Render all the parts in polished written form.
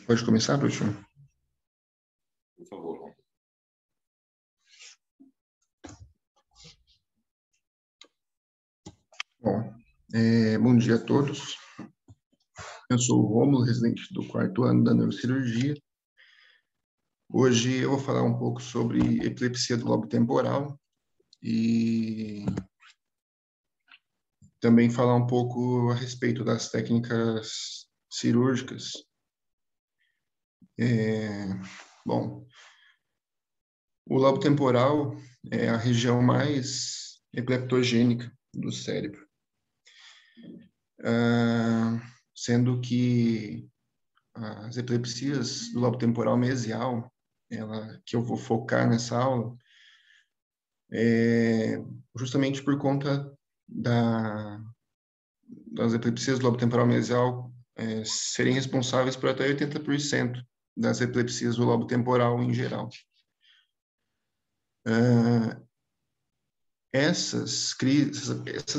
Pode começar, professor? Por favor. Bom, bom dia a todos. Eu sou o Rômulo, residente do 4º ano da neurocirurgia. Hoje eu vou falar um pouco sobre epilepsia do lobo temporal e também falar um pouco a respeito das técnicas cirúrgicas. Bom, o lobo temporal é a região mais epileptogênica do cérebro, sendo que as epilepsias do lobo temporal mesial, que eu vou focar nessa aula, justamente por conta das epilepsias do lobo temporal mesial serem responsáveis por até 80% das epilepsias do lobo temporal em geral. Essas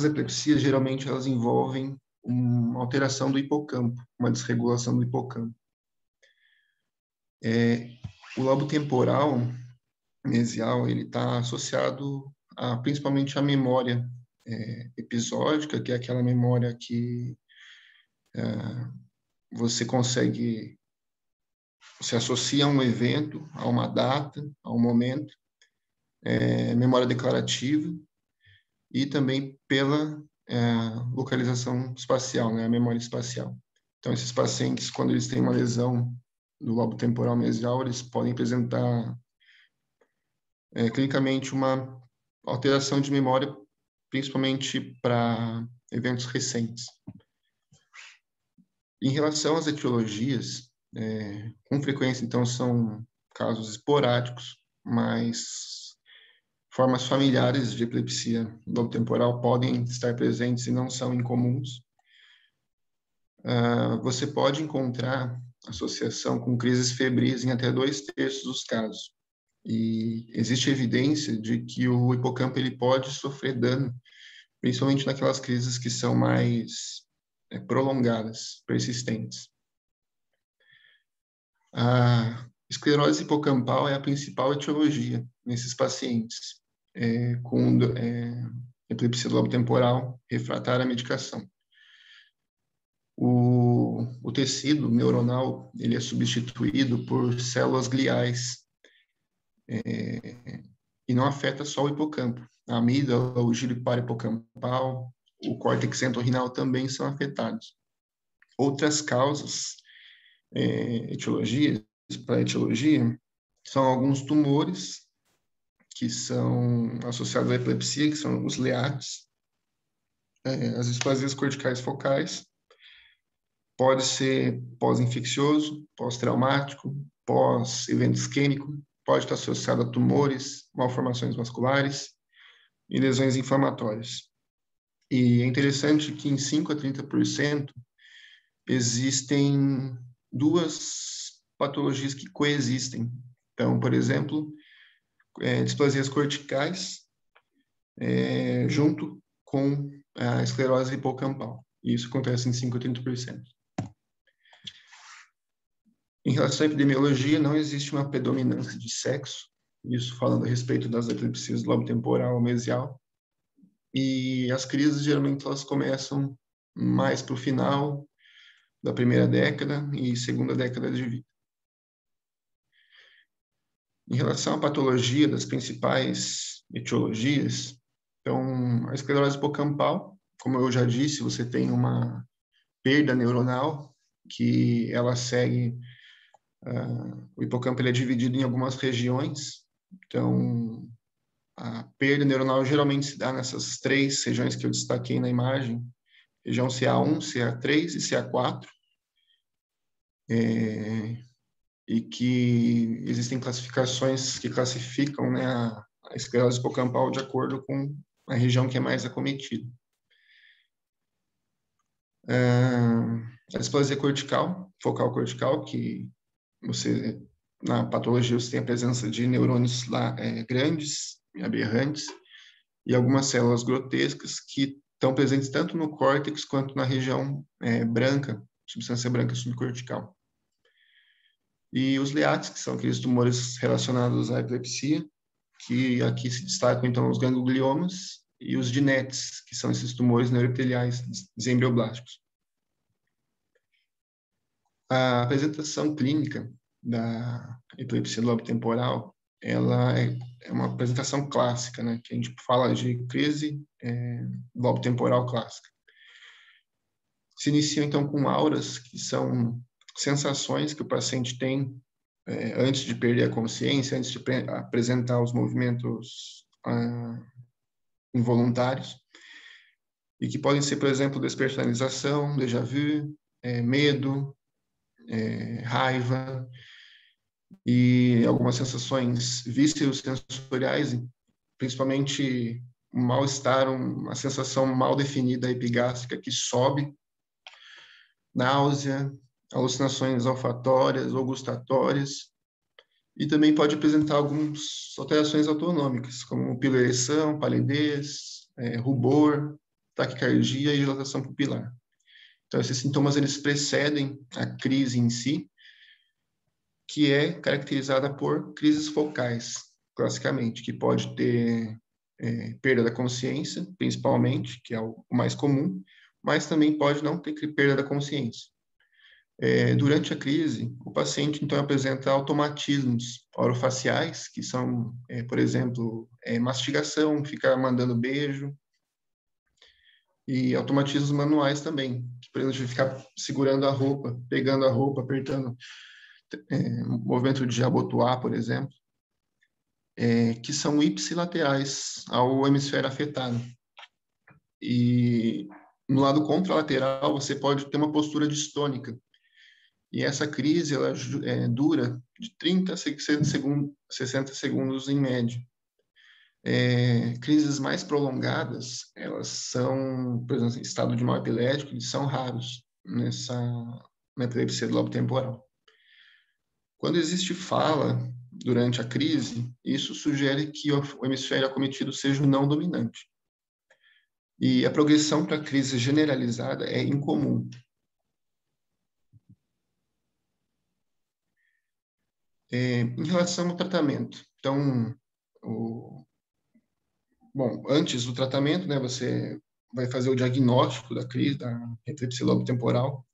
epilepsias, geralmente, elas envolvem uma alteração do hipocampo, uma desregulação do hipocampo. O lobo temporal mesial, ele está associado principalmente à memória episódica, que é aquela memória que você associa a um evento, a uma data, a um momento, memória declarativa, e também pela localização espacial, né, a memória espacial. Então, esses pacientes, quando eles têm uma lesão do lobo temporal mesial, eles podem apresentar clinicamente uma alteração de memória, principalmente para eventos recentes. Em relação às etiologias, com frequência, então, são casos esporádicos, mas formas familiares de epilepsia do lobo temporal podem estar presentes e não são incomuns. Você pode encontrar associação com crises febris em até 2/3 dos casos. E existe evidência de que o hipocampo ele pode sofrer dano, principalmente naquelas crises que são mais prolongadas, persistentes. A esclerose hipocampal é a principal etiologia nesses pacientes com epilepsia do lobo temporal refratária à medicação. O tecido neuronal ele é substituído por células gliais e não afeta só o hipocampo. A amígdala, o giro parahipocampal, o córtex entorrinal também são afetados. Outras causas, para etiologia, são alguns tumores que são associados à epilepsia, que são os LEATs, as displasias corticais focais, pode ser pós-infeccioso, pós-traumático, pós-evento isquêmico, pode estar associado a tumores, malformações vasculares e lesões inflamatórias. E é interessante que em 5 a 30% existem duas patologias que coexistem. Então, por exemplo, displasias corticais junto com a esclerose hipocampal. E isso acontece em 5 a 30%. Em relação à epidemiologia, não existe uma predominância de sexo, isso falando a respeito das epilepsias do lobo temporal mesial. E as crises, geralmente, elas começam mais para o final da primeira década e segunda década de vida. Em relação à patologia das principais etiologias, então, a esclerose hipocampal, como eu já disse, você tem uma perda neuronal que ela segue... o hipocampo ele é dividido em algumas regiões, então a perda neuronal geralmente se dá nessas 3 regiões que eu destaquei na imagem, região CA1, CA3 e CA4, e que existem classificações que classificam, né, a esclerose hipocampal de acordo com a região que é mais acometida. A displasia cortical, focal cortical, que na patologia você tem a presença de neurônios grandes, aberrantes, e algumas células grotescas que estão presentes tanto no córtex quanto na região branca, substância branca subcortical. E os LEATs, que são aqueles tumores relacionados à epilepsia, que aqui se destacam, então, os gangliomas e os DNETs, que são esses tumores neuroepiteliais desembrioblásticos. A apresentação clínica da epilepsia do lobo temporal, ela é uma apresentação clássica, né, que a gente fala de crise lobo temporal clássica. Se inicia, então, com auras, que são sensações que o paciente tem antes de perder a consciência, antes de apresentar os movimentos involuntários, e que podem ser, por exemplo, despersonalização, déjà vu, medo, raiva, e algumas sensações víscero-sensoriais, principalmente um mal-estar, uma sensação mal definida epigástrica que sobe, náusea, alucinações olfatórias ou gustatórias, e também pode apresentar algumas alterações autonômicas, como piloereção, palidez, rubor, taquicardia e dilatação pupilar. Então, esses sintomas eles precedem a crise em si, que é caracterizada por crises focais, classicamente, que pode ter perda da consciência, principalmente, que é o mais comum, mas também pode não ter perda da consciência. Durante a crise, o paciente, então, apresenta automatismos orofaciais, que são, por exemplo, mastigação, ficar mandando beijo, e automatismos manuais também, que, por exemplo, ficar segurando a roupa, pegando a roupa, apertando, movimento de abotoar, por exemplo, que são ipsilaterais ao hemisfério afetado. E no lado contralateral, você pode ter uma postura distônica. E essa crise ela dura de 30 a 60 segundos em média. Crises mais prolongadas, elas são, por exemplo, em estado de mal epilético, eles são raros na epilepsia do lobo temporal. Quando existe fala durante a crise, isso sugere que o hemisfério acometido seja o não dominante. E a progressão para a crise generalizada é incomum. Em relação ao tratamento, então, antes do tratamento, né, você vai fazer o diagnóstico da crise, da epilepsia lobo temporal.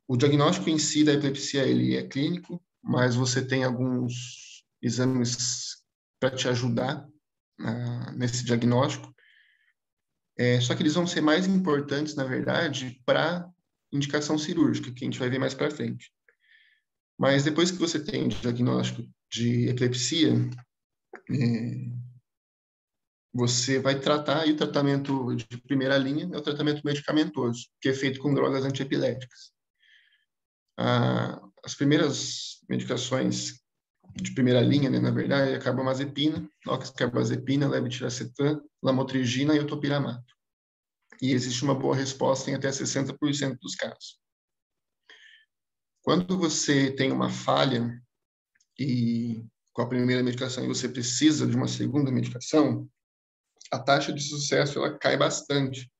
O diagnóstico em si da epilepsia ele é clínico, mas você tem alguns exames para te ajudar nesse diagnóstico. Só que eles vão ser mais importantes, na verdade, para indicação cirúrgica, que a gente vai ver mais para frente. Mas depois que você tem o diagnóstico de epilepsia, você vai tratar, e o tratamento de primeira linha é o tratamento medicamentoso, que é feito com drogas antiepiléticas. As primeiras medicações de primeira linha, né, na verdade, é a carbamazepina, oxcarbazepina, levetiracetam, lamotrigina e o topiramato. E existe uma boa resposta em até 60% dos casos. Quando você tem uma falha e com a primeira medicação e você precisa de uma segunda medicação, a taxa de sucesso ela cai bastante.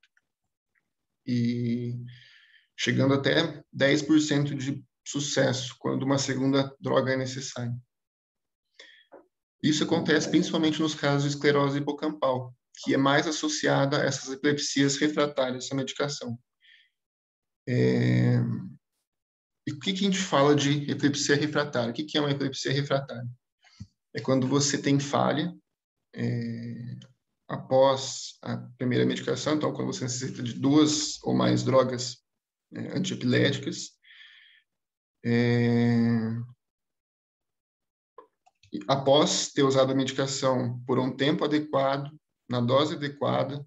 E chegando até 10% de sucesso quando uma segunda droga é necessária. Isso acontece principalmente nos casos de esclerose hipocampal, que é mais associada a essas epilepsias refratárias à medicação. E o que a gente fala de epilepsia refratária? O que é uma epilepsia refratária? É quando você tem falha após a primeira medicação, então quando você necessita de 2 ou mais drogas antiepiléticas, após ter usado a medicação por um tempo adequado, na dose adequada,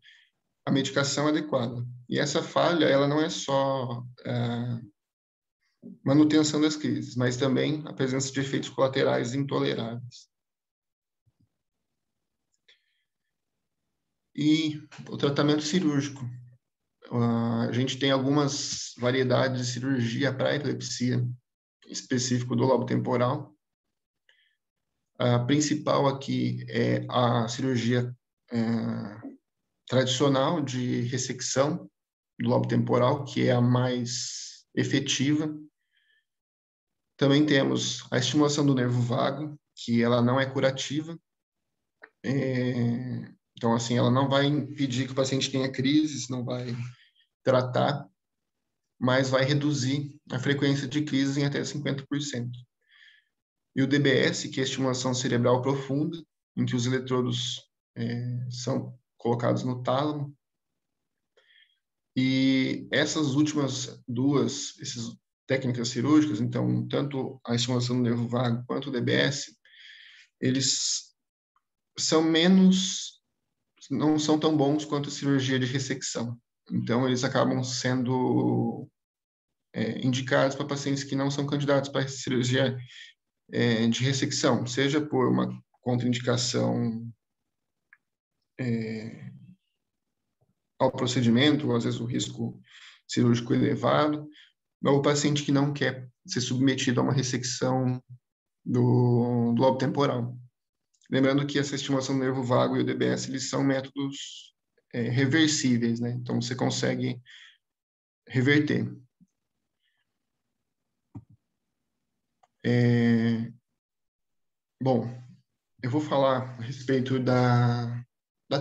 a medicação adequada. E essa falha, ela não é só manutenção das crises, mas também a presença de efeitos colaterais intoleráveis. E o tratamento cirúrgico. A gente tem algumas variedades de cirurgia para epilepsia, específico do lobo temporal. A principal aqui é a cirurgia tradicional de ressecção do lobo temporal, que é a mais efetiva. Também temos a estimulação do nervo vago, que ela não é curativa. Então, assim, ela não vai impedir que o paciente tenha crises, não vai tratar, mas vai reduzir a frequência de crises em até 50%. E o DBS, que é a estimulação cerebral profunda, em que os eletrodos são colocados no tálamo. E essas últimas essas técnicas cirúrgicas, então, tanto a estimulação do nervo vago quanto o DBS, eles são não são tão bons quanto a cirurgia de ressecção. Então, eles acabam sendo indicados para pacientes que não são candidatos para cirurgia de ressecção, seja por uma contraindicação ao procedimento, ou às vezes o risco cirúrgico elevado, ou o paciente que não quer ser submetido a uma ressecção do lobo temporal. Lembrando que essa estimulação do nervo vago e o DBS, eles são métodos reversíveis, né? Então, você consegue reverter. Bom, eu vou falar a respeito da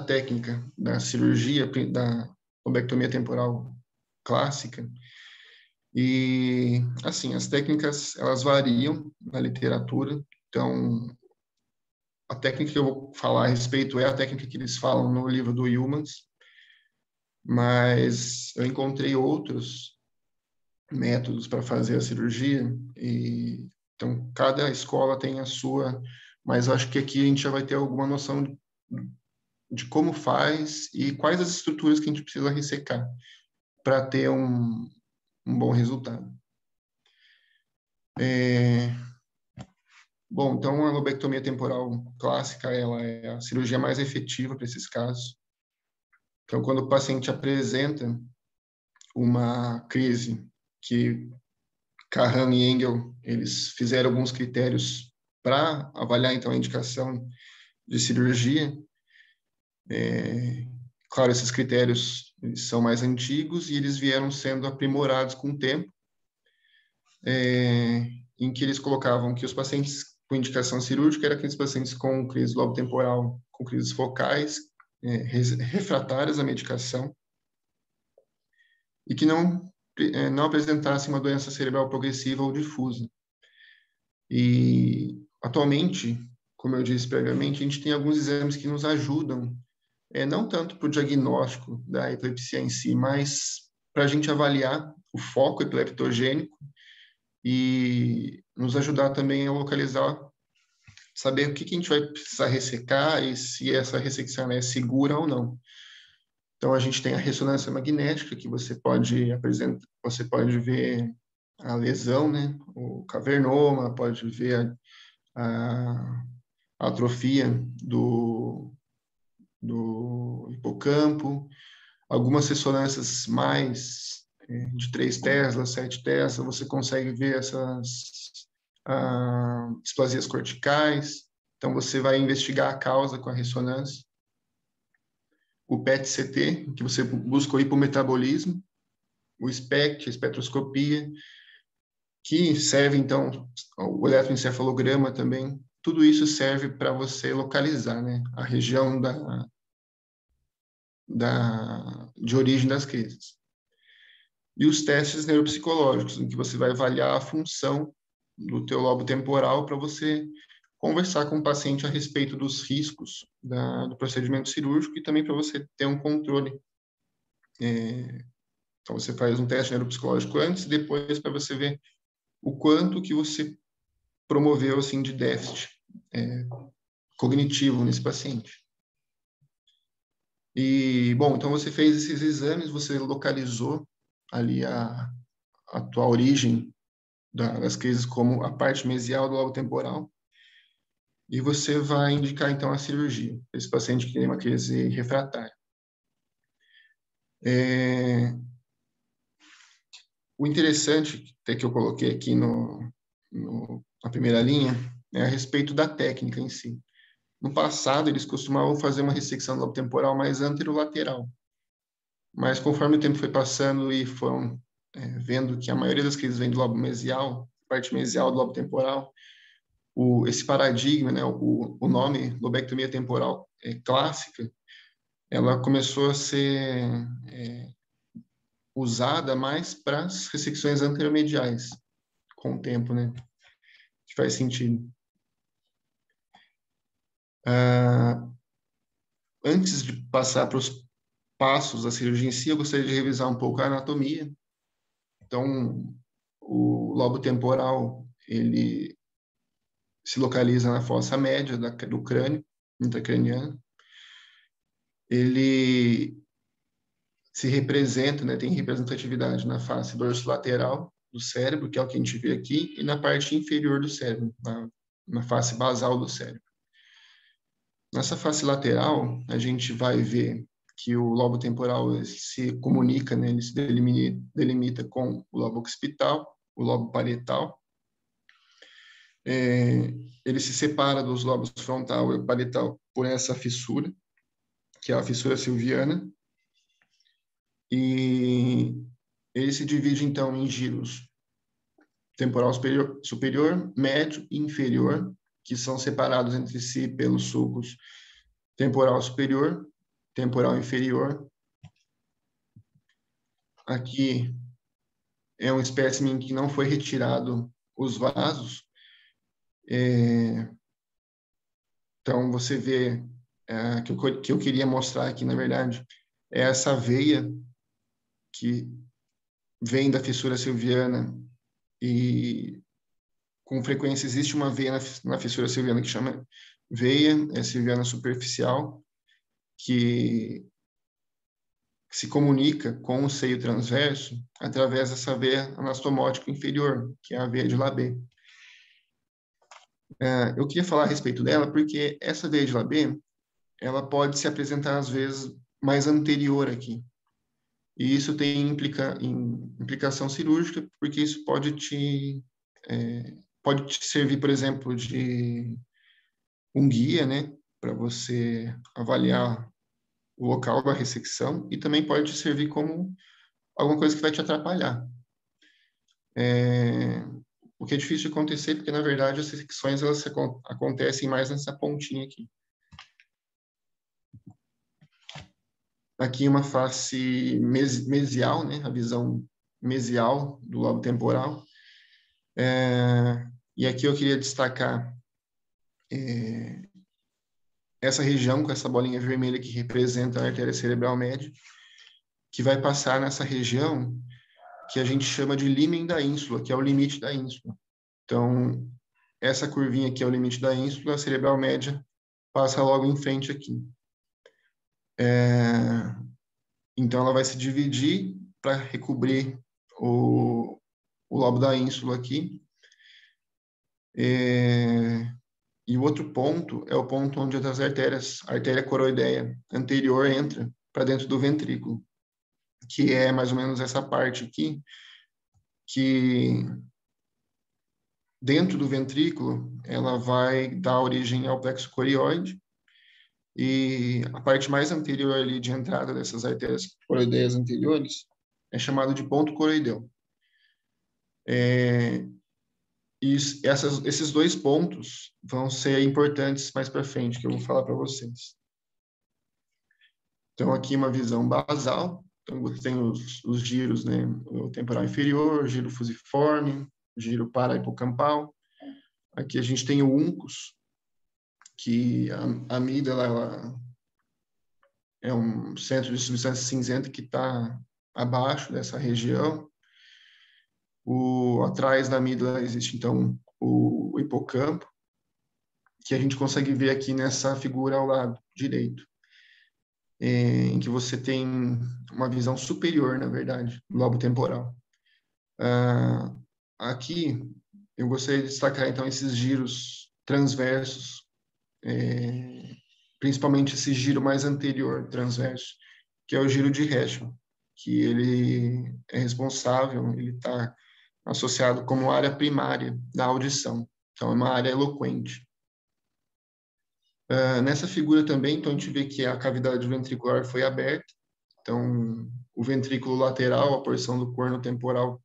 técnica da cirurgia, da lobectomia temporal clássica. E, assim, as técnicas, elas variam na literatura. Então, a técnica que eu vou falar a respeito é a técnica que eles falam no livro do Humans, mas eu encontrei outros métodos para fazer a cirurgia, e então cada escola tem a sua, mas eu acho que aqui a gente já vai ter alguma noção de como faz e quais as estruturas que a gente precisa ressecar para ter um bom resultado. Bom, então a lobectomia temporal clássica, ela é a cirurgia mais efetiva para esses casos. Então, quando o paciente apresenta uma crise que Kahan e Engel, eles fizeram alguns critérios para avaliar, então, a indicação de cirurgia. Claro, esses critérios eles são mais antigos e eles vieram sendo aprimorados com o tempo, em que eles colocavam que os pacientes com indicação cirúrgica eram aqueles pacientes com crise lobo-temporal, com crises focais, refratárias à medicação, e que não apresentassem uma doença cerebral progressiva ou difusa. E, atualmente, como eu disse previamente, a gente tem alguns exames que nos ajudam, não tanto para o diagnóstico da epilepsia em si, mas para a gente avaliar o foco epileptogênico e nos ajudar também a localizar, saber o que a gente vai precisar ressecar e se essa ressecção é segura ou não. Então, a gente tem a ressonância magnética, que você pode ver a lesão, né? O cavernoma, pode ver a atrofia do hipocampo, algumas ressonâncias mais de 3 Tesla, 7 Tesla, você consegue ver essas displasias corticais. Então, você vai investigar a causa com a ressonância. O PET-CT, que você busca o hipometabolismo, o SPECT, a espectroscopia, que serve, então, o eletroencefalograma também. Tudo isso serve para você localizar, né, a região de origem das crises. E os testes neuropsicológicos, em que você vai avaliar a função do teu lobo temporal para você conversar com o paciente a respeito dos riscos do procedimento cirúrgico e também para você ter um controle. Então, você faz um teste neuropsicológico antes e depois para você ver o quanto que você promoveu assim, de déficit cognitivo nesse paciente. E, bom, então você fez esses exames, você localizou ali a tua origem das crises como a parte mesial do lobo temporal, e você vai indicar, então, a cirurgia para esse paciente que tem uma crise refratária. O interessante que eu coloquei aqui na primeira linha é a respeito da técnica em si. No passado, eles costumavam fazer uma ressecção do lobo temporal mais anterolateral, mas conforme o tempo foi passando e foram vendo que a maioria das crises vem do lobo mesial, parte mesial do lobo temporal. Esse paradigma, né, o nome lobectomia temporal clássica, ela começou a ser usada mais para as ressecções anteromediais, com o tempo, né? Que faz sentido. Antes de passar para os passos da cirurgia em si, eu gostaria de revisar um pouco a anatomia. Então, o lobo temporal, ele se localiza na fossa média do crânio, intracraniano. Ele se representa, né, tem representatividade na face dorsolateral do cérebro, que é o que a gente vê aqui, e na parte inferior do cérebro, na face basal do cérebro. Nessa face lateral, a gente vai ver que o lobo temporal se comunica, né, ele se delimita com o lobo occipital, o lobo parietal. Ele se separa dos lobos frontal e parietal por essa fissura, que é a fissura silviana, e ele se divide, então, em giros temporal superior, médio e inferior, que são separados entre si pelos sulcos temporal superior, temporal inferior. Aqui é um espécimen que não foi retirado os vasos. Então, você vê que eu queria mostrar aqui, na verdade, é essa veia que vem da fissura silviana e, com frequência, existe uma veia na fissura silviana que chama veia silviana superficial, que se comunica com o seio transverso através dessa veia anastomótica inferior, que é a veia de Labé. Eu queria falar a respeito dela porque essa veia de Labé, ela pode se apresentar, às vezes, mais anterior aqui. E isso tem implicação cirúrgica, porque isso pode te servir, por exemplo, de um guia, né, para você avaliar o local da ressecção, e também pode te servir como alguma coisa que vai te atrapalhar. O que é difícil de acontecer, porque, na verdade, as ressecções elas acontecem mais nessa pontinha aqui. Aqui uma face mesial, né? A visão mesial do lobo temporal. E aqui eu queria destacar essa região com essa bolinha vermelha que representa a artéria cerebral média, que vai passar nessa região que a gente chama de límen da ínsula, que é o limite da ínsula. Então, essa curvinha aqui é o limite da ínsula, a cerebral média passa logo em frente aqui. Então, ela vai se dividir para recobrir o lobo da ínsula aqui. E o outro ponto é o ponto onde as artérias, a artéria coroideia anterior entra para dentro do ventrículo, que é mais ou menos essa parte aqui, que dentro do ventrículo ela vai dar origem ao plexo corioide, e a parte mais anterior ali de entrada dessas artérias coroideias anteriores é chamado de ponto coroideu. Esses dois pontos vão ser importantes mais para frente, que eu vou falar para vocês. Então, aqui uma visão basal. Então, você tem os giros, né? O temporal inferior, giro fusiforme, giro para-hipocampal. Aqui a gente tem o uncus, que a amígdala ela é um centro de substância cinzenta que está abaixo dessa região. Atrás da amígdala existe, então, o hipocampo, que a gente consegue ver aqui nessa figura ao lado direito, em que você tem uma visão superior, na verdade, do lobo temporal. Aqui, eu gostaria de destacar, então, esses giros transversos, principalmente esse giro mais anterior, transverso, que é o giro de Reshman, que ele é responsável, ele está associado como área primária da audição. Então, é uma área eloquente. Nessa figura também, então, a gente vê que a cavidade ventricular foi aberta. Então, o ventrículo lateral, a porção do corno temporal,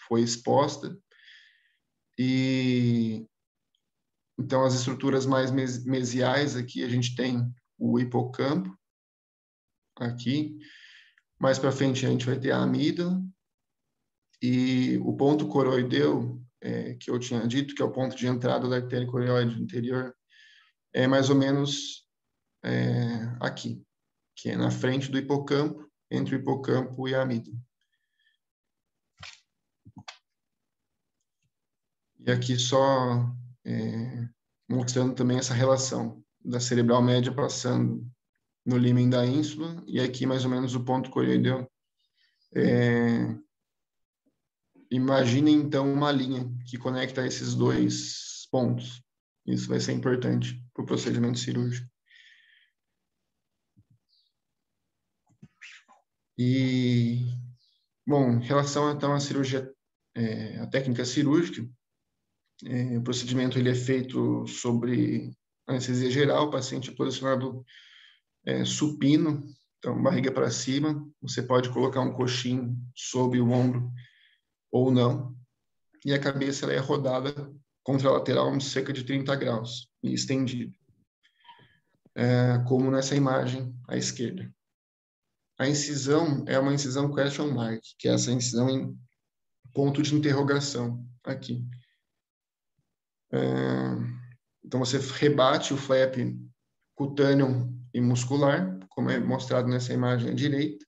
foi exposta. E então as estruturas mais mesiais aqui, a gente tem o hipocampo aqui. Mais para frente a gente vai ter a amígdala e o ponto coroideu, que eu tinha dito, que é o ponto de entrada da artéria coroide anterior, é mais ou menos aqui, que é na frente do hipocampo, entre o hipocampo e a amígdala. E aqui só mostrando também essa relação da cerebral média passando no límen da ínsula, e aqui mais ou menos o ponto coroideu. Imaginem, então, uma linha que conecta esses dois pontos. Isso vai ser importante para o procedimento cirúrgico. E, bom, em relação, então, à cirurgia, à técnica cirúrgica, o procedimento ele é feito sobre anestesia geral, o paciente é posicionado supino, então, barriga para cima. Você pode colocar um coxim sob o ombro ou não. E a cabeça ela é rodada contralateral em cerca de 30 graus e estendida, como nessa imagem à esquerda. A incisão é uma incisão question mark, que é essa incisão em ponto de interrogação aqui. Então você rebate o flap cutâneo e muscular, como é mostrado nessa imagem à direita.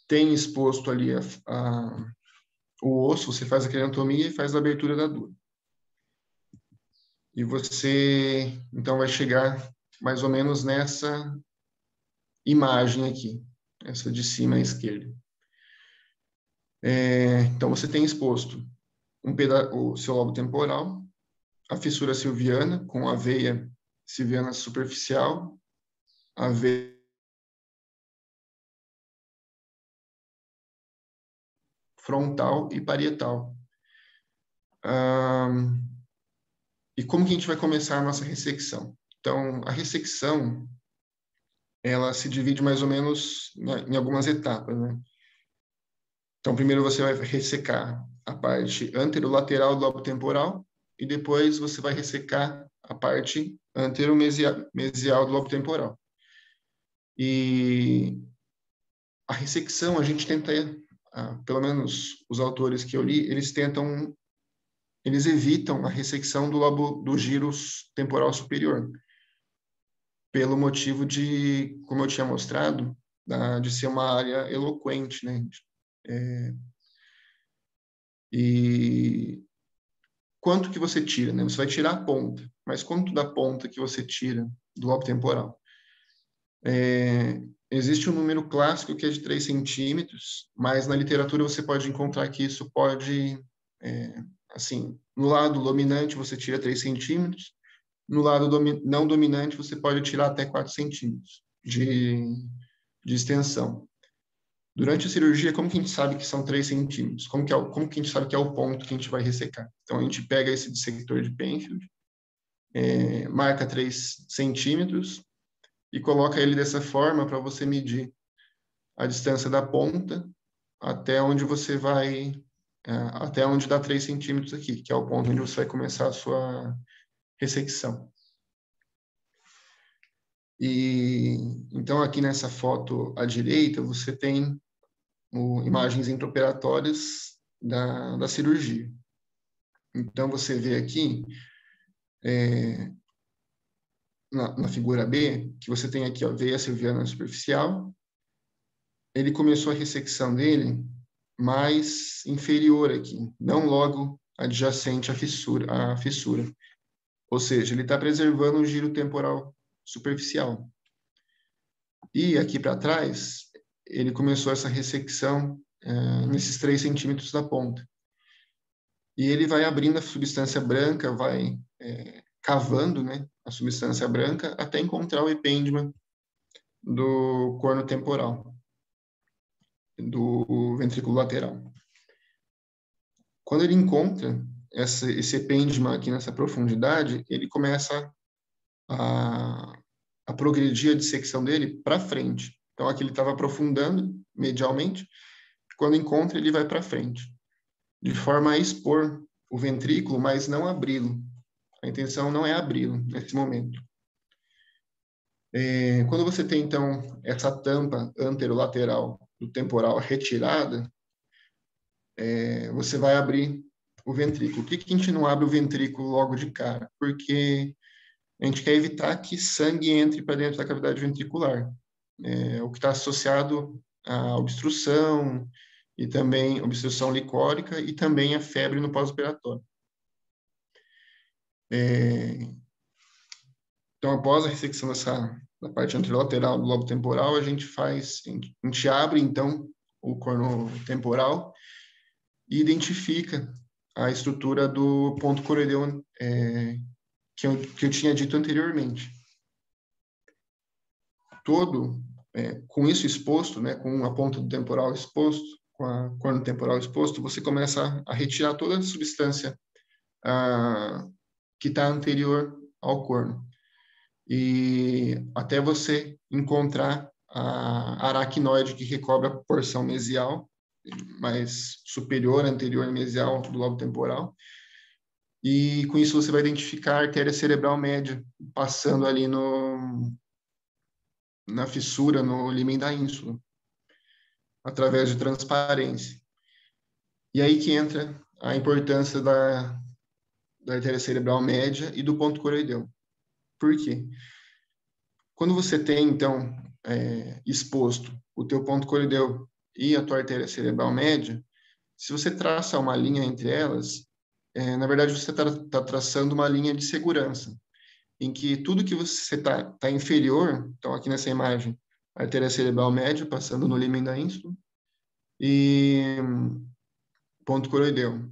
Tem exposto ali o osso, você faz a craniotomia e faz a abertura da dura. E você, então, vai chegar mais ou menos nessa imagem aqui, essa de cima à esquerda. Então, você tem exposto o seu lobo temporal, a fissura silviana, com a veia silviana superficial, a veia frontal e parietal. E como que a gente vai começar a nossa ressecção? Então, a ressecção, ela se divide mais ou menos em algumas etapas, né? Então, primeiro você vai ressecar a parte anterolateral do lobo temporal e depois você vai ressecar a parte anteromesial do lobo temporal. E a ressecção, a gente tenta, pelo menos os autores que eu li, eles evitam a ressecção do lobo do gyrus temporal superior, pelo motivo de, como eu tinha mostrado, de ser uma área eloquente, né? E quanto que você tira, né? Você vai tirar a ponta, mas quanto da ponta que você tira do lobo temporal? Existe um número clássico que é de 3 centímetros, mas na literatura você pode encontrar que isso pode, assim, no lado dominante você tira 3 centímetros, no lado não dominante você pode tirar até 4 centímetros de extensão. Durante a cirurgia, como que a gente sabe que são 3 centímetros? Como que a gente sabe que é o ponto que a gente vai ressecar? Então, a gente pega esse dissector de Penfield, marca 3 centímetros e coloca ele dessa forma para você medir a distância da ponta até onde você vai, até onde dá 3 centímetros aqui, que é o ponto onde você vai começar a sua ressecção. E então, aqui nessa foto à direita, você tem imagens intraoperatórias da cirurgia. Então, você vê aqui, na figura B, que você tem aqui a veia silviana superficial. Ele começou a ressecção dele mais inferior aqui, não logo adjacente à fissura. Ou seja, ele está preservando o giro temporal superficial. E aqui para trás, ele começou essa ressecção nesses 3 centímetros da ponta. E ele vai abrindo a substância branca, vai cavando, né, a substância branca até encontrar o epêndima do corno temporal, do ventrículo lateral. Quando ele encontra esse epêndima aqui nessa profundidade, ele começa a progredir a dissecção dele para frente. Então, aqui ele estava aprofundando medialmente. Quando encontra, ele vai para frente, de forma a expor o ventrículo, mas não abri-lo. A intenção não é abri-lo nesse momento. Quando você tem, então, essa tampa anterolateral do temporal retirada, você vai abrir o ventrículo. Por que a gente não abre o ventrículo logo de cara? Porque a gente quer evitar que sangue entre para dentro da cavidade ventricular. O que está associado à obstrução, e também obstrução licórica, e também a febre no pós-operatório. Então, após a ressecção da parte anterolateral do lobo temporal, a gente abre, então, o corno temporal e identifica a estrutura do ponto coroideu que eu tinha dito anteriormente. Com isso exposto, né, com a ponta do temporal exposto, com a corno temporal exposto, você começa a retirar toda a substância que está anterior ao corno. E até você encontrar a aracnoide que recobre a porção mesial, mais superior, anterior mesial do lobo temporal. E com isso você vai identificar a artéria cerebral média, passando ali na fissura, no límen da ínsula, através de transparência. E aí que entra a importância da artéria cerebral média e do ponto coroideu. Por quê? Quando você tem, então, exposto o teu ponto coroideu e a tua artéria cerebral média, se você traça uma linha entre elas, na verdade você está traçando uma linha de segurança, em que tudo que você está inferior, então aqui nessa imagem, a artéria cerebral média passando no límen da ínsula e ponto coroideu.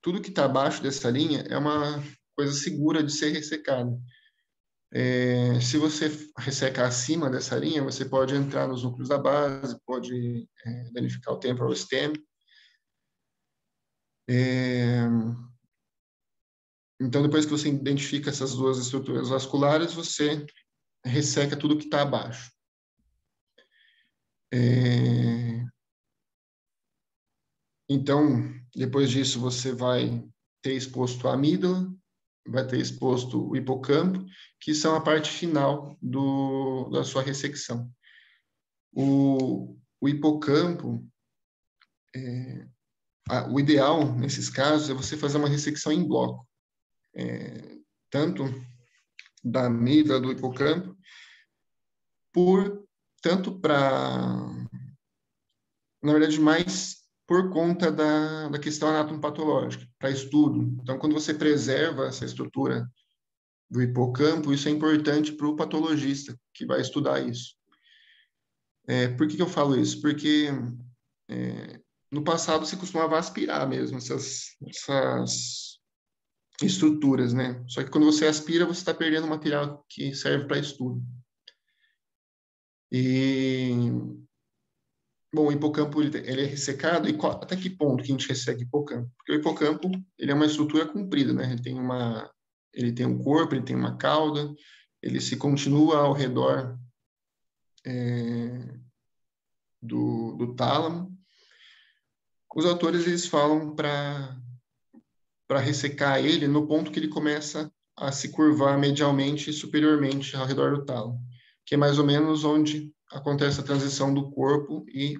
Tudo que está abaixo dessa linha é uma coisa segura de ser ressecada. Se você ressecar acima dessa linha, você pode entrar nos núcleos da base, pode danificar o temporal stem. Então, depois que você identifica essas duas estruturas vasculares, você resseca tudo que está abaixo. Então, depois disso, você vai ter exposto a amígdala, vai ter exposto o hipocampo, que são a parte final da sua ressecção. O hipocampo, o ideal, nesses casos, é você fazer uma ressecção em bloco, tanto da amígdala, do hipocampo, tanto na verdade, mais por conta da questão anatomopatológica, para estudo. Então, quando você preserva essa estrutura do hipocampo, isso é importante para o patologista que vai estudar isso. Por que eu falo isso? Porque no passado se costumava aspirar mesmo essas estruturas, né? Só que quando você aspira, você está perdendo material que serve para estudo. Bom, o hipocampo ele é ressecado, e até que ponto que a gente resseca o hipocampo? Porque o hipocampo ele é uma estrutura comprida, né? Ele tem um corpo, ele tem uma cauda, ele se continua ao redor do tálamo. Os autores eles falam para ressecar ele no ponto que ele começa a se curvar medialmente e superiormente ao redor do tálamo, que é mais ou menos onde acontece a transição do corpo e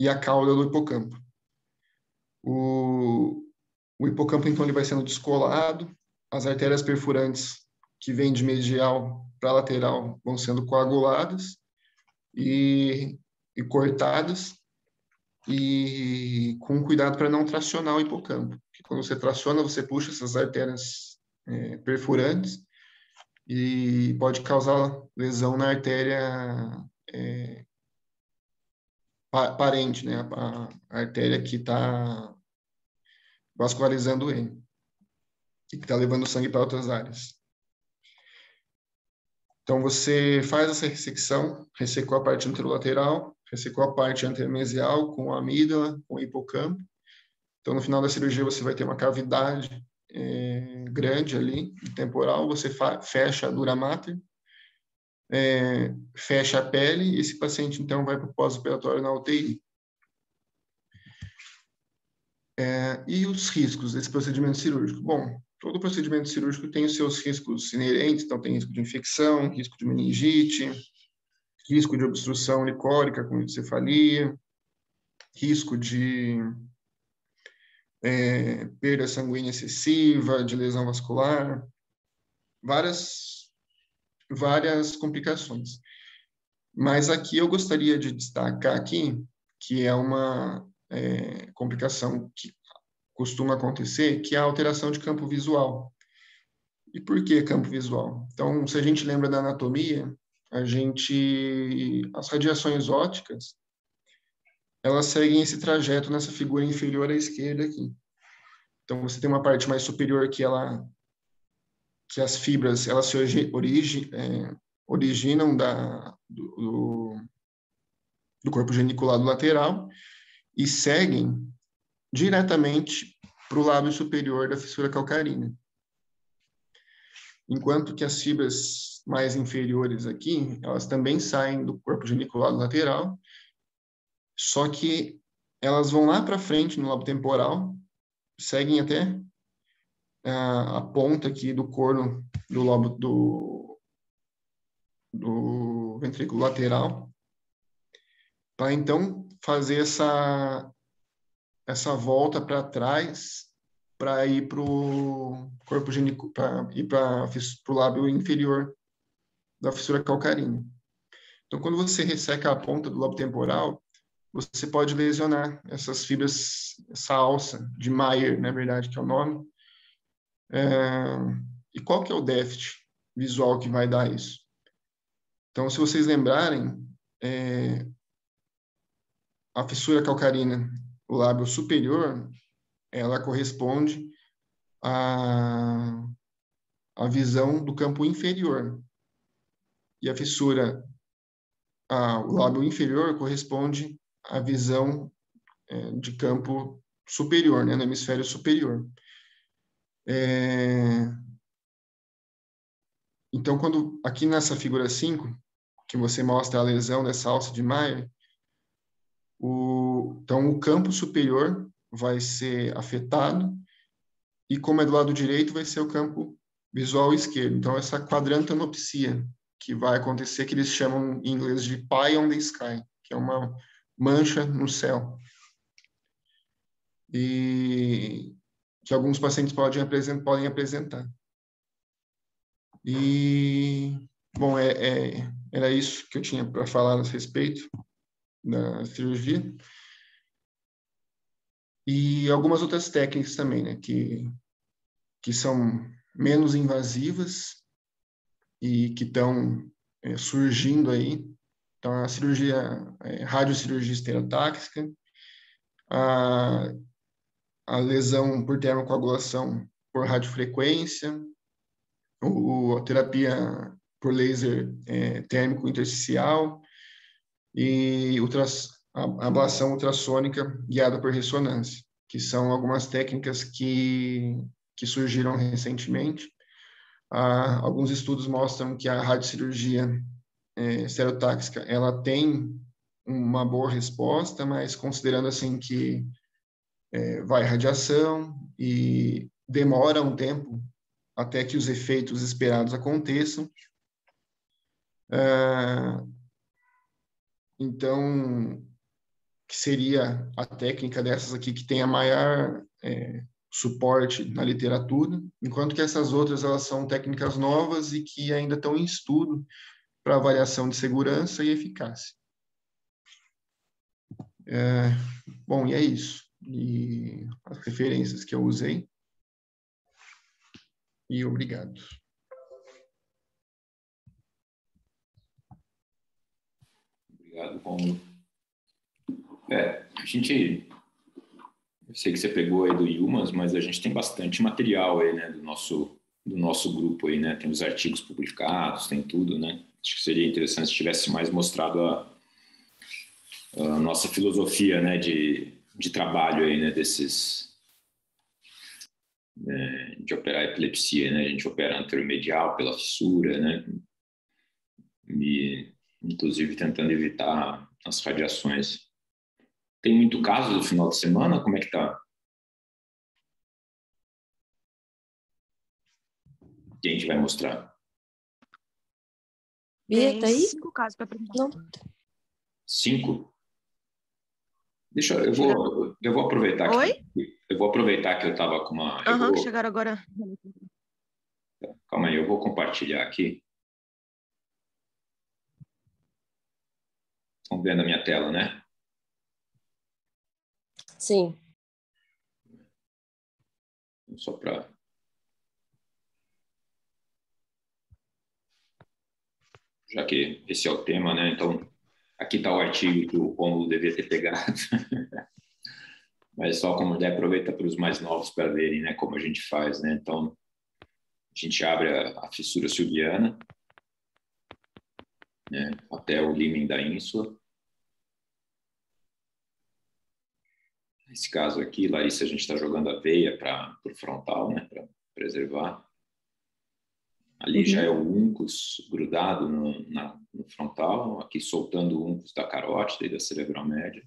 a cauda do hipocampo. O hipocampo, então, ele vai sendo descolado, as artérias perfurantes que vêm de medial para lateral vão sendo coaguladas e cortadas, e com cuidado para não tracionar o hipocampo. Porque quando você traciona, você puxa essas artérias perfurantes e pode causar lesão na artéria parente, né? A artéria que está vascularizando ele e que está levando sangue para outras áreas. Então, você faz essa ressecção, ressecou a parte anterolateral, ressecou a parte anteromesial com a amígdala, com o hipocampo. Então, no final da cirurgia, você vai ter uma cavidade grande ali, temporal, você fecha a dura mater, fecha a pele, e esse paciente, então, vai para o pós-operatório na UTI. E os riscos desse procedimento cirúrgico? Bom, todo procedimento cirúrgico tem os seus riscos inerentes, então tem risco de infecção, risco de meningite, risco de obstrução licórica com hidrocefalia, risco de perda sanguínea excessiva, de lesão vascular, várias complicações. Mas aqui eu gostaria de destacar aqui que é uma complicação que costuma acontecer, que é a alteração de campo visual. E por que campo visual? Então, se a gente lembra da anatomia, as radiações ópticas, elas seguem esse trajeto nessa figura inferior à esquerda aqui. Então, você tem uma parte mais superior que as fibras elas se originam do corpo geniculado lateral e seguem diretamente para o lábio superior da fissura calcarínea. Enquanto que as fibras mais inferiores aqui, elas também saem do corpo geniculado lateral, só que elas vão lá para frente no lábio temporal, seguem até a ponta aqui do corno do lobo do ventrículo lateral, para então fazer essa volta para trás para ir para o corpo para ir para o lábio inferior da fissura calcarínea. Então, quando você resseca a ponta do lobo temporal, você pode lesionar essas fibras, essa alça de Meyer, na verdade, que é o nome. E qual que é o déficit visual que vai dar isso? Então, se vocês lembrarem, a fissura calcarínea, o lábio superior, ela corresponde à visão do campo inferior. E a fissura, o lábio inferior corresponde à visão de campo superior, né, no hemisfério superior. Então, aqui nessa figura 5, que você mostra a lesão dessa alça de Meyer, então o campo superior vai ser afetado e, como é do lado direito, vai ser o campo visual esquerdo. Então, essa quadrantanopsia que vai acontecer, que eles chamam em inglês de pie on the sky, que é uma mancha no céu. E que alguns pacientes podem apresentar. E, bom, era isso que eu tinha para falar a respeito da cirurgia. E algumas outras técnicas também, né, que são menos invasivas e que estão surgindo aí. Então, a cirurgia, radiocirurgia estereotáxica, a lesão por termocoagulação por radiofrequência, a terapia por laser térmico intersticial e a ablação ultrassônica guiada por ressonância, que são algumas técnicas que surgiram recentemente. Alguns estudos mostram que a radiocirurgia estereotáxica ela tem uma boa resposta, mas considerando assim que vai radiação e demora um tempo até que os efeitos esperados aconteçam. Então, que seria a técnica dessas aqui que tem a maior suporte na literatura, enquanto que essas outras elas são técnicas novas e que ainda estão em estudo para avaliação de segurança e eficácia. Bom, e é isso. E as referências que eu usei. E obrigado. Obrigado, Romulo. Eu sei que você pegou aí do Yumas, mas a gente tem bastante material aí, né, do nosso grupo aí, né? Tem os artigos publicados, tem tudo, né? Acho que seria interessante se tivesse mais mostrado a nossa filosofia, né, de trabalho aí, né, de operar epilepsia, né? A gente opera anteromedial pela fissura, né? E, inclusive, tentando evitar as radiações. Tem muito caso no final de semana? Como é que tá? que a gente vai mostrar? Bia, tá aí? 5 casos para apresentar. Não. 5? Eu vou aproveitar que Oi? eu vou aproveitar que eu estava com uma. Que chegaram agora. Calma aí, eu vou compartilhar aqui. Estão vendo a minha tela, né? Sim. Só para. Já que esse é o tema, né? Então, aqui está o artigo que o Rômulo devia ter pegado. Mas só como ideia, aproveita para os mais novos para verem, né, como a gente faz, né? Então, a gente abre a fissura silviana, né, até o límen da ínsula. Nesse caso aqui, Larissa, a gente está jogando a veia para o frontal, né, para preservar. Ali já é o uncus grudado no frontal, aqui soltando o uncus da carótida e da cerebral média.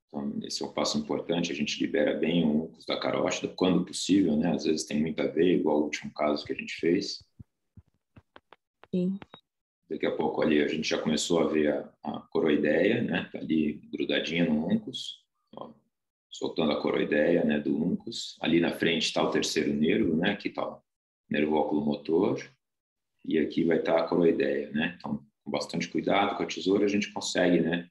Então, esse é um passo importante, a gente libera bem o uncus da carótida, quando possível, né? Às vezes tem muita veia, igual o último caso que a gente fez. Sim. Daqui a pouco ali a gente já começou a ver a coroideia, né? Tá ali grudadinha no uncus, ó, soltando a coroideia, né, do uncus. Ali na frente está o terceiro nervo, né? Aqui está o nervo oculomotor. E aqui vai estar a coroideia, né? Então, com bastante cuidado com a tesoura, a gente consegue, né?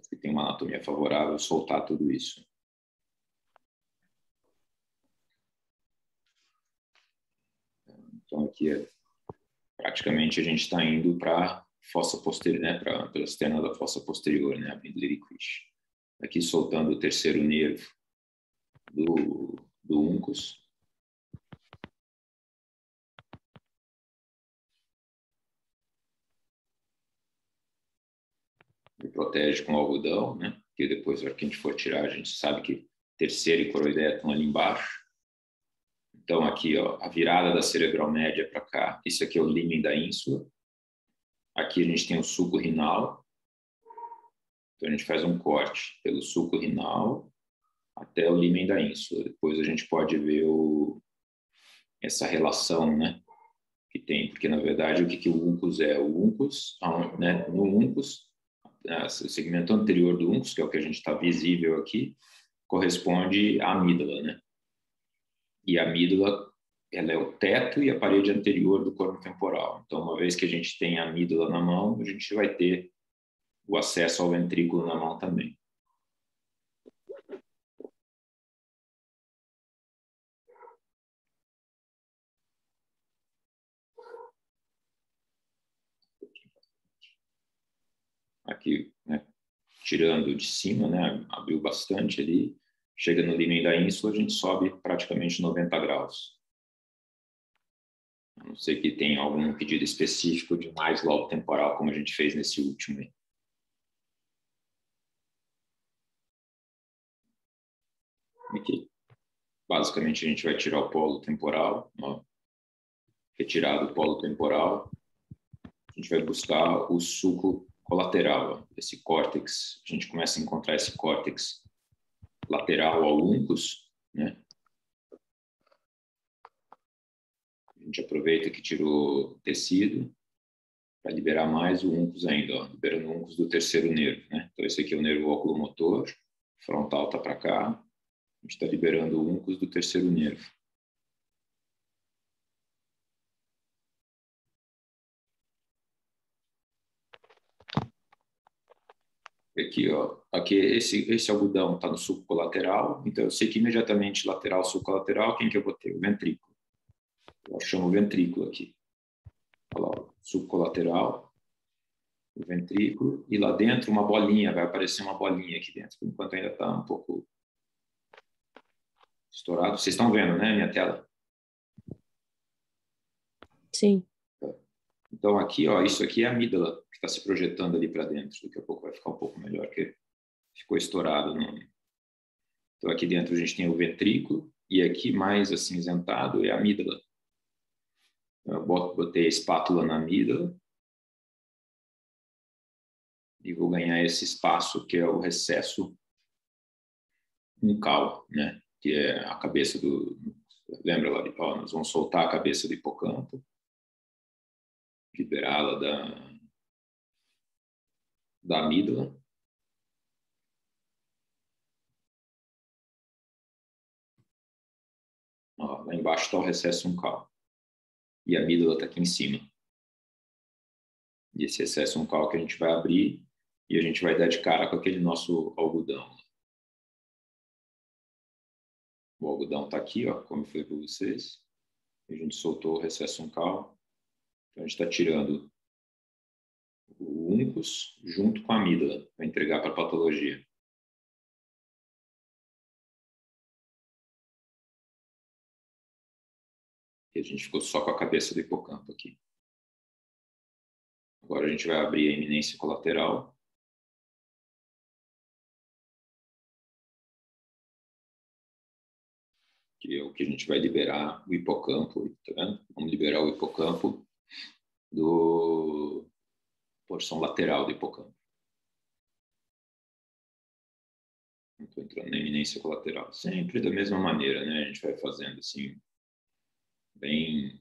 Que tem uma anatomia favorável, soltar tudo isso. Então, aqui, praticamente, a gente está indo para a fossa posterior, né? Pela cisterna da fossa posterior, né? Abrindo Lyric-Fish. Aqui, soltando o terceiro nervo do uncus. E protege com algodão, né? Porque depois, na hora que a gente for tirar, a gente sabe que terceira e coroideia estão ali embaixo. Então, aqui, ó, a virada da cerebral média para cá. Isso aqui é o límen da ínsula. Aqui a gente tem o sulco renal. Então, a gente faz um corte pelo sulco renal até o límen da ínsula. Depois a gente pode ver essa relação, né, que tem. Porque, na verdade, o que o uncus é? O uncus, né, no uncus, o segmento anterior do uncus, que é o que a gente está visível aqui, corresponde à amígdala, né? E a amígdala, ela é o teto e a parede anterior do corpo temporal. Então, uma vez que a gente tem a amígdala na mão, a gente vai ter o acesso ao ventrículo na mão também. Aqui, né, tirando de cima, né, abriu bastante ali, chega no límen da ínsula, a gente sobe praticamente 90 graus. A não ser que tenha algum pedido específico de mais lobo temporal, como a gente fez nesse último aí. Aqui, basicamente, a gente vai tirar o polo temporal, ó. Retirado o polo temporal, a gente vai buscar o sulco colateral, ó. Esse córtex, a gente começa a encontrar esse córtex lateral ao uncus, né? A gente aproveita que tirou tecido para liberar mais o uncus ainda, ó, liberando o uncus do terceiro nervo, né? Então, esse aqui é o nervo oculomotor, frontal está para cá, a gente está liberando o uncus do terceiro nervo. Aqui, ó, aqui esse algodão está no sulco colateral, então eu sei que imediatamente lateral, sulco colateral, quem que eu vou ter? O ventrículo. Eu chamo o ventrículo aqui. Olha lá, sulco colateral, o ventrículo, e lá dentro uma bolinha, vai aparecer uma bolinha aqui dentro, por enquanto ainda está um pouco estourado. Vocês estão vendo, né, minha tela? Sim. Então aqui, ó, isso aqui é a amígdala que está se projetando ali para dentro. Daqui a pouco vai ficar um pouco melhor, porque ficou estourado. Então aqui dentro a gente tem o ventrículo e aqui mais acinzentado é a amígdala. Eu botei a espátula na amígdala e vou ganhar esse espaço que é o recesso um cal, né? Que é a cabeça do... Lembra lá? Ó, nós vamos soltar a cabeça do hipocampo, liberá-la da amígdala. Ó, lá embaixo está o recesso uncal. E a amígdala está aqui em cima. E esse recesso uncal que a gente vai abrir e a gente vai dar de cara com aquele nosso algodão. O algodão está aqui, ó, como eu falei para vocês. A gente soltou o recesso uncal. Então a gente está tirando o uncus junto com a amígdala para entregar para a patologia. E a gente ficou só com a cabeça do hipocampo aqui. Agora a gente vai abrir a eminência colateral. Que é o que a gente vai liberar o hipocampo, tá vendo? Vamos liberar o hipocampo do porção lateral do hipocampo. Estou entrando na eminência colateral. Sempre da mesma maneira, né? A gente vai fazendo assim, bem...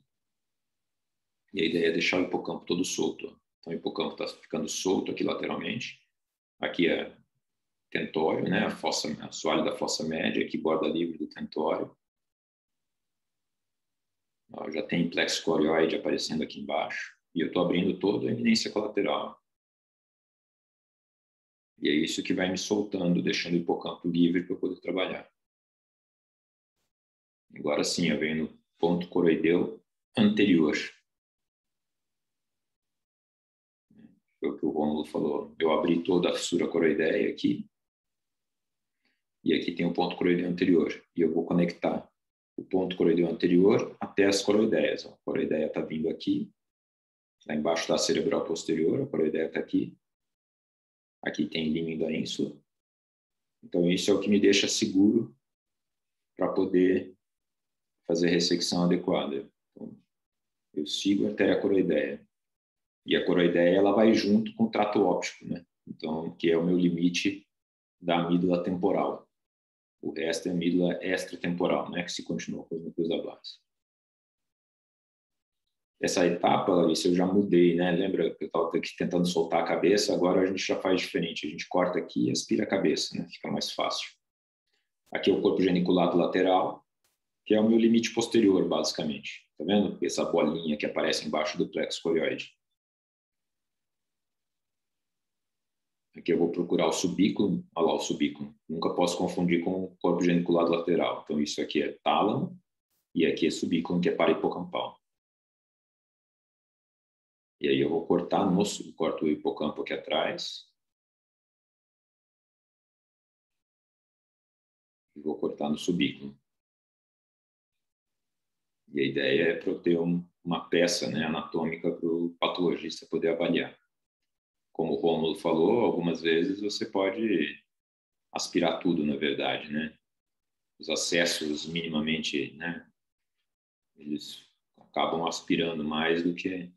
E a ideia é deixar o hipocampo todo solto. Então o hipocampo está ficando solto aqui lateralmente. Aqui é tentório, né? A assoalho da fossa média, aqui borda livre do tentório. Ó, já tem plexo corioide aparecendo aqui embaixo. E eu estou abrindo toda a eminência colateral. E é isso que vai me soltando, deixando o hipocampo livre para eu poder trabalhar. Agora sim, eu venho no ponto coroideu anterior. Foi o que o Rômulo falou. Eu abri toda a fissura coroideia aqui. E aqui tem o ponto coroideu anterior. E eu vou conectar o ponto coroideu anterior até as coroideias. A coroideia está vindo aqui. Lá embaixo está a cerebral posterior. A coroideia está aqui. Aqui tem límite da ínsula. Então, isso é o que me deixa seguro para poder fazer a ressecção adequada. Então, eu sigo a artéria coroideia. E a coroideia ela vai junto com o trato óptico, né? Então, que é o meu limite da amígdala temporal. O resto é amígdala extratemporal, né? Que se continua com as núcleos da base. Essa etapa, Larissa, eu já mudei, né? Lembra que eu estava tentando soltar a cabeça? Agora a gente já faz diferente. A gente corta aqui e aspira a cabeça, né? Fica mais fácil. Aqui é o corpo geniculado lateral, que é o meu limite posterior, basicamente. Tá vendo? Essa bolinha que aparece embaixo do plexo corioide. Aqui eu vou procurar o subículo. Olha lá o subículo. Nunca posso confundir com o corpo geniculado lateral. Então, isso aqui é tálamo e aqui é subículo, que é parahipocampal. E aí eu vou cortar corto o hipocampo aqui atrás. E vou cortar no subículo. E a ideia é para eu ter uma peça, né, anatômica para o patologista poder avaliar. Como o Rômulo falou, algumas vezes você pode aspirar tudo, na verdade, né? Os acessos minimamente, né? Eles acabam aspirando mais do que...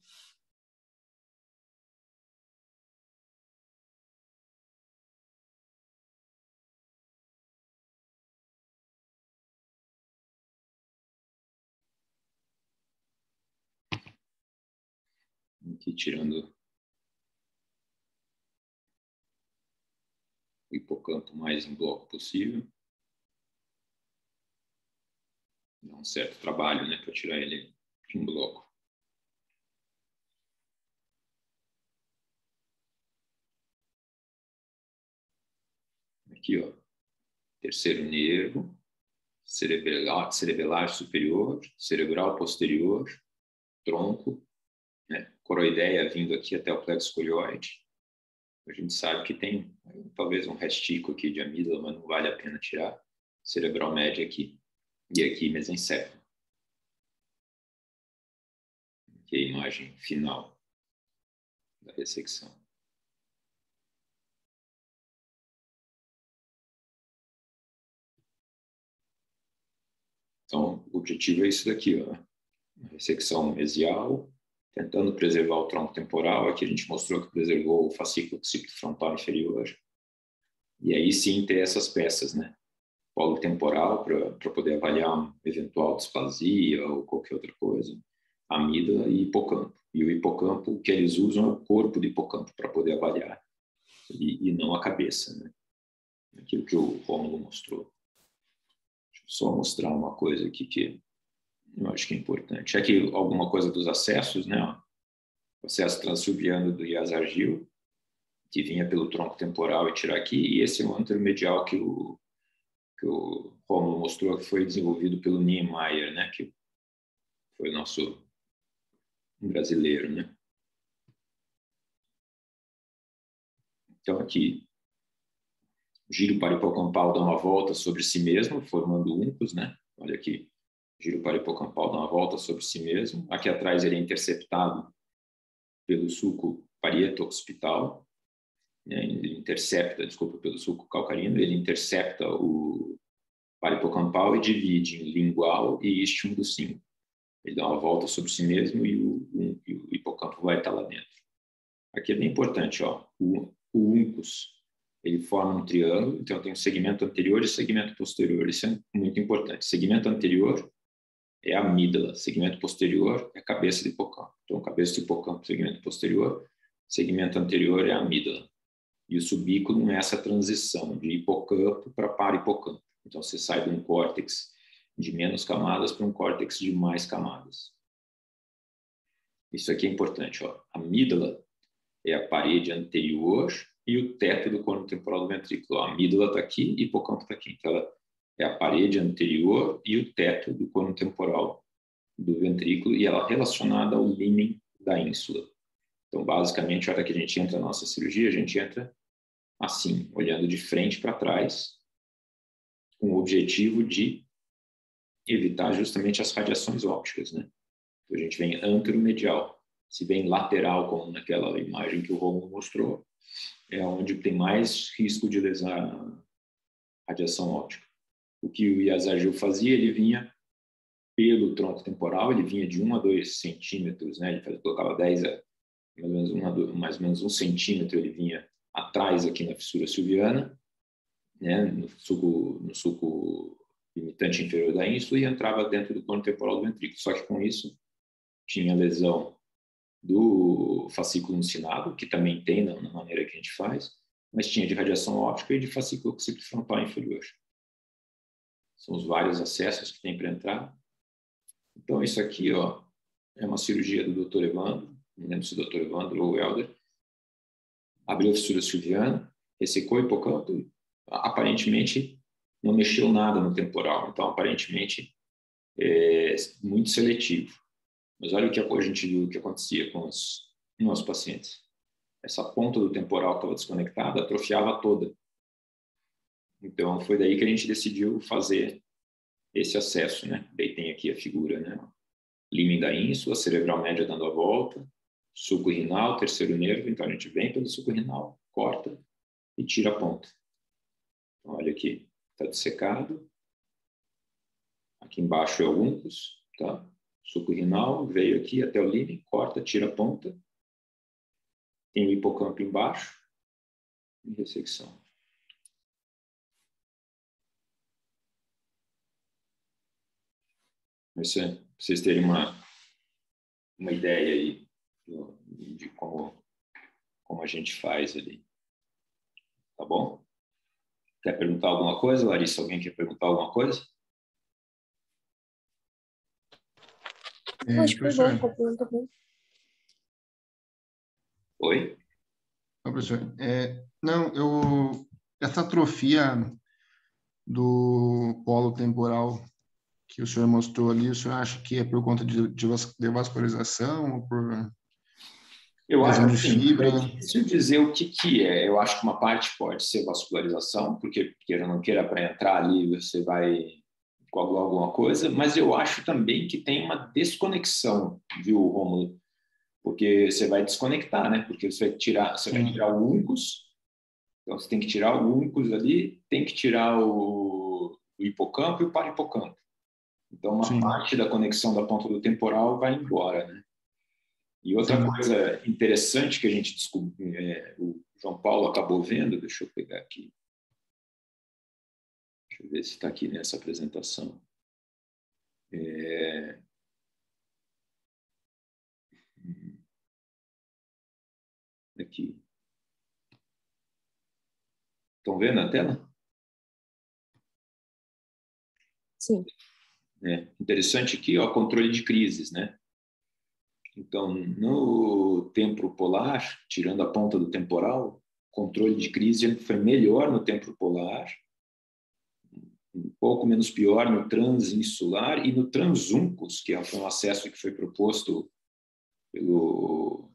Aqui tirando o hipocampo mais em bloco possível. Dá um certo trabalho, né, para tirar ele em bloco. Aqui, ó, terceiro nervo, cerebelar superior, cerebral posterior, tronco, né, coroideia vindo aqui até o plexo corioide. A gente sabe que tem talvez um restico aqui de amígdala, mas não vale a pena tirar. Cerebral média aqui. E aqui mesencéfalo. Aqui é a imagem final da ressecção. Então, o objetivo é isso daqui, ó. Uma ressecção mesial, tentando preservar o tronco temporal. Aqui a gente mostrou que preservou o fascículo occipito frontal inferior. E aí sim ter essas peças, né? polo temporal para poder avaliar uma eventual displasia ou qualquer outra coisa, amígdala e hipocampo. E o hipocampo, o que eles usam é o corpo do hipocampo para poder avaliar, e não a cabeça, né? Aquilo que o Rômulo mostrou. Deixa eu só mostrar uma coisa aqui que eu acho que é importante. Aqui alguma coisa dos acessos, né? O acesso transsubiano do Yazargil, que vinha pelo tronco temporal e tirar aqui, e esse é o anteromedial que o Rômulo mostrou, que foi desenvolvido pelo Niemeyer, né? Que foi o nosso brasileiro, né? Então aqui o giro paripocampal dá uma volta sobre si mesmo, formando uncus, né? Olha aqui, o giro paripocampal dá uma volta sobre si mesmo. Aqui atrás ele é interceptado pelo sulco parieto-occipital, né? Ele intercepta, desculpa, pelo sulco calcarino, ele intercepta o paripocampal e divide em lingual e istmo do cimo. Ele dá uma volta sobre si mesmo e o hipocampo vai estar lá dentro. Aqui é bem importante, ó, o uncus, ele forma um triângulo, então tem um segmento anterior e segmento posterior. Isso é muito importante. Segmento anterior é a amígdala, segmento posterior é a cabeça do hipocampo. Então, cabeça do hipocampo, segmento posterior, segmento anterior é a amígdala. E o subículo é essa transição de hipocampo para parahipocampo. Então, você sai de um córtex de menos camadas para um córtex de mais camadas. Isso aqui é importante, ó. A amígdala é a parede anterior e o teto do corno temporal do ventrículo. A amígdala está aqui e o hipocampo está aqui. Então, ela é a parede anterior e o teto do corno temporal do ventrículo, e ela é relacionada ao límen da ínsula. Então, basicamente, a hora que a gente entra na nossa cirurgia, a gente entra assim, olhando de frente para trás, com o objetivo de evitar justamente as radiações ópticas, né? Então, a gente vem anteromedial. Se vem lateral, como naquela imagem que o Rômulo mostrou, é onde tem mais risco de lesar radiação óptica. O que o Yazargil fazia, ele vinha pelo tronco temporal, ele vinha de 1 a 2 centímetros, né? Ele colocava 10 a mais ou menos 1 centímetro, ele vinha atrás aqui na fissura silviana, né? no sulco limitante inferior da ínsula, e entrava dentro do corno temporal do ventrículo. Só que com isso tinha lesão do fascículo uncinado, que também tem na maneira que a gente faz, mas tinha de radiação óptica e de fascículo occipitofrontal inferior. São os vários acessos que tem para entrar. Então, isso aqui, ó, é uma cirurgia do Dr. Evandro, não lembro se o Dr. Evandro ou o Helder, abriu a fissura silviana, ressecou o hipocampo, aparentemente não mexeu nada no temporal, então aparentemente é muito seletivo. Mas olha o que a gente viu que acontecia com os nossos pacientes. Essa ponta do temporal que estava desconectada atrofiava toda. Então foi daí que a gente decidiu fazer esse acesso, né? Daí tem aqui a figura, né? Límen da ínsula, cerebral média dando a volta, sulco renal, terceiro nervo. Então a gente vem pelo sulco renal, corta e tira a ponta. Então, olha aqui, está dessecado. Aqui embaixo é o uncus, tá? Sulco renal, veio aqui até o límen, corta, tira a ponta. Tem o hipocampo embaixo e ressecção. Mas, pra vocês terem uma ideia aí de como a gente faz ali. Tá bom? Quer perguntar alguma coisa, Larissa? Alguém quer perguntar alguma coisa? Acho que foi bom, a pergunta bom. Oi? Não, professor. Essa atrofia do polo temporal que o senhor mostrou ali, o senhor acha que é por conta de vascularização ou por Eu acho lesão de assim, fibra? é difícil dizer o que é. Eu acho que uma parte pode ser vascularização, porque queira ou não queira, para entrar ali você vai coagular alguma coisa, mas eu acho também que tem uma desconexão, viu, Rômulo? Porque você vai desconectar, né? Porque você vai tirar o uncus, então você tem que tirar o uncus ali, tem que tirar o hipocampo e o parahipocampo. Então uma parte da conexão da ponta do temporal vai embora, né? E outra coisa interessante que a gente descobriu, o João Paulo acabou vendo, deixa eu pegar aqui. Deixa eu ver se está aqui nessa apresentação. Aqui. Estão vendo a tela? Sim. Interessante aqui, ó, controle de crises, né? Então, no tempo polar, tirando a ponta do temporal, controle de crise foi melhor no tempo polar, um pouco menos pior no transinsular e no transuncos, que foi um acesso que foi proposto pelo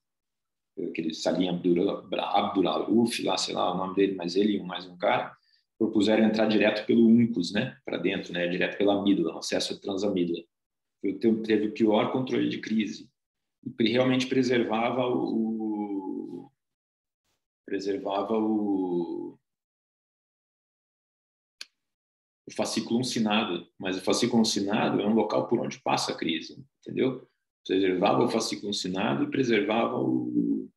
aquele Salim Abdurauf, lá, sei lá o nome dele, mas ele e mais um cara, propuseram entrar direto pelo uncus, né, para dentro, né, direto pela amígdala, um acesso transamígdala. Teve o pior controle de crise. E realmente preservava o fascículo uncinado, mas o fascículo uncinado é um local por onde passa a crise, entendeu? Preservava o fascículo uncinado e preservava o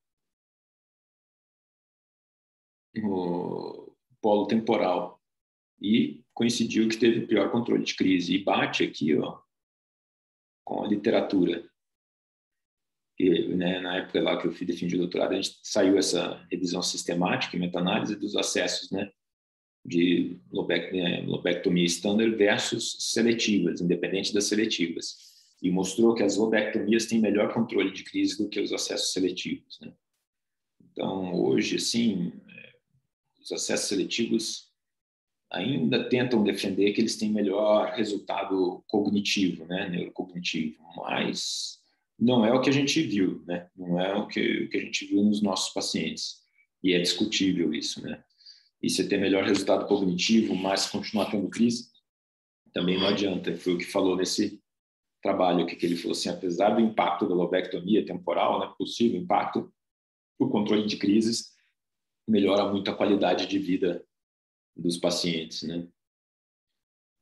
polo temporal. E coincidiu que teve o pior controle de crise. E bate aqui, ó, com a literatura. E, né, na época lá que eu defendi o doutorado, a gente saiu essa revisão sistemática e meta-análise dos acessos, né, de lobectomia standard versus seletivas, independente das seletivas. E mostrou que as lobectomias têm melhor controle de crise do que os acessos seletivos, né? Então, hoje, assim, os acessos seletivos ainda tentam defender que eles têm melhor resultado cognitivo, né, neurocognitivo, mas não é o que a gente viu, né? Não é o que a gente viu nos nossos pacientes. E é discutível isso, né? E você ter melhor resultado cognitivo, mas continuar tendo crise, também não adianta. Foi o que falou nesse trabalho, que ele falou assim, apesar do impacto da lobectomia temporal, né, possível impacto, o controle de crises melhora muito a qualidade de vida dos pacientes, né?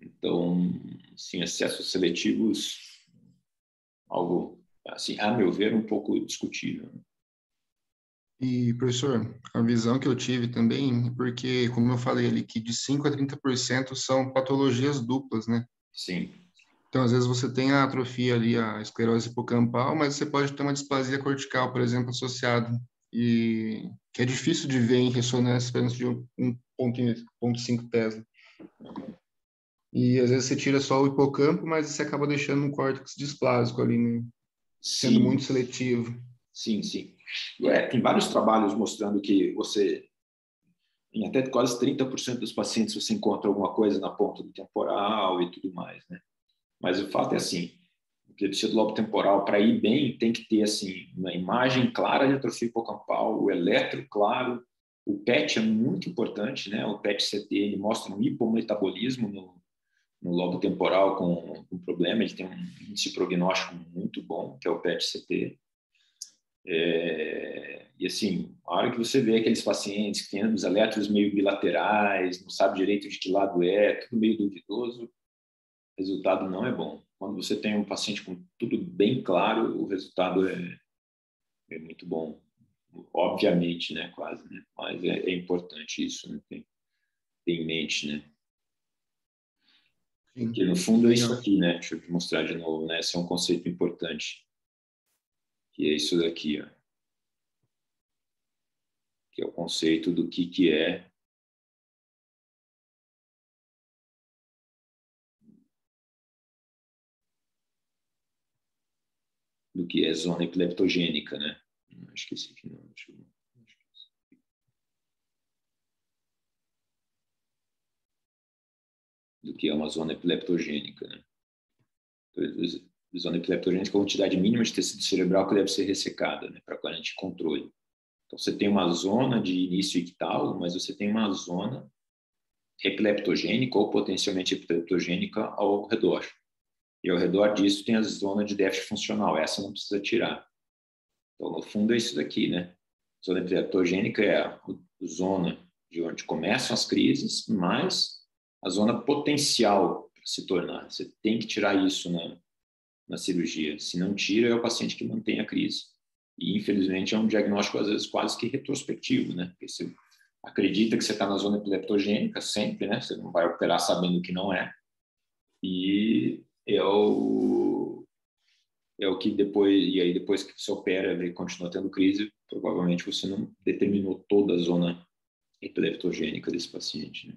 Então, assim, acessos seletivos, algo, assim, a meu ver, um pouco discutível. E, professor, a visão que eu tive também, porque, como eu falei ali, que de 5 a 30% são patologias duplas, né? Sim. Então, às vezes você tem a atrofia ali, a esclerose hipocampal, mas você pode ter uma displasia cortical, por exemplo, associada, e que é difícil de ver em ressonância, pelo menos de 1,5 Tesla. E às vezes você tira só o hipocampo, mas você acaba deixando um córtex displásico ali, né? Sendo muito seletivo. Sim, sim. Tem vários trabalhos mostrando que você, em até quase 30% dos pacientes, você encontra alguma coisa na ponta do temporal e tudo mais, né? Mas o fato é assim, o clepsia do lobo temporal, para ir bem, tem que ter assim, uma imagem clara de atrofia hipocampal, o eletro claro, o PET é muito importante, né? O PET-CT, ele mostra um hipometabolismo no lobo temporal com problema, ele tem um índice prognóstico muito bom, que é o PET-CT. E assim, a hora que você vê aqueles pacientes que têm os elétrons meio bilaterais, não sabe direito de que lado é, tudo meio duvidoso, o resultado não é bom. Quando você tem um paciente com tudo bem claro, o resultado é muito bom. Obviamente, né, quase, né? Mas é importante isso, né? Ter em mente, né? Sim. Porque no fundo é isso aqui, né? Deixa eu te mostrar de novo, né? Esse é um conceito importante, que é isso daqui, ó. Que é o conceito do que é zona epileptogênica, né? Acho que esse aqui não. Do que é uma zona epileptogênica, né? Zona epileptogênica é a quantidade mínima de tecido cerebral que deve ser ressecada, né, para a gente controle. Então, você tem uma zona de início ictal, mas você tem uma zona epileptogênica ou potencialmente epileptogênica ao redor. E ao redor disso tem a zona de déficit funcional. Essa não precisa tirar. Então, no fundo, é isso daqui, né? Zona epileptogênica é a zona de onde começam as crises, mas a zona potencial para se tornar. Você tem que tirar isso na cirurgia. Se não tira, é o paciente que mantém a crise. E, infelizmente, é um diagnóstico, às vezes, quase que retrospectivo, né? Porque você acredita que você está na zona epileptogênica sempre, né? Você não vai operar sabendo que não é. E é o que depois, e aí depois que você opera e continua tendo crise, provavelmente você não determinou toda a zona epileptogênica desse paciente, né?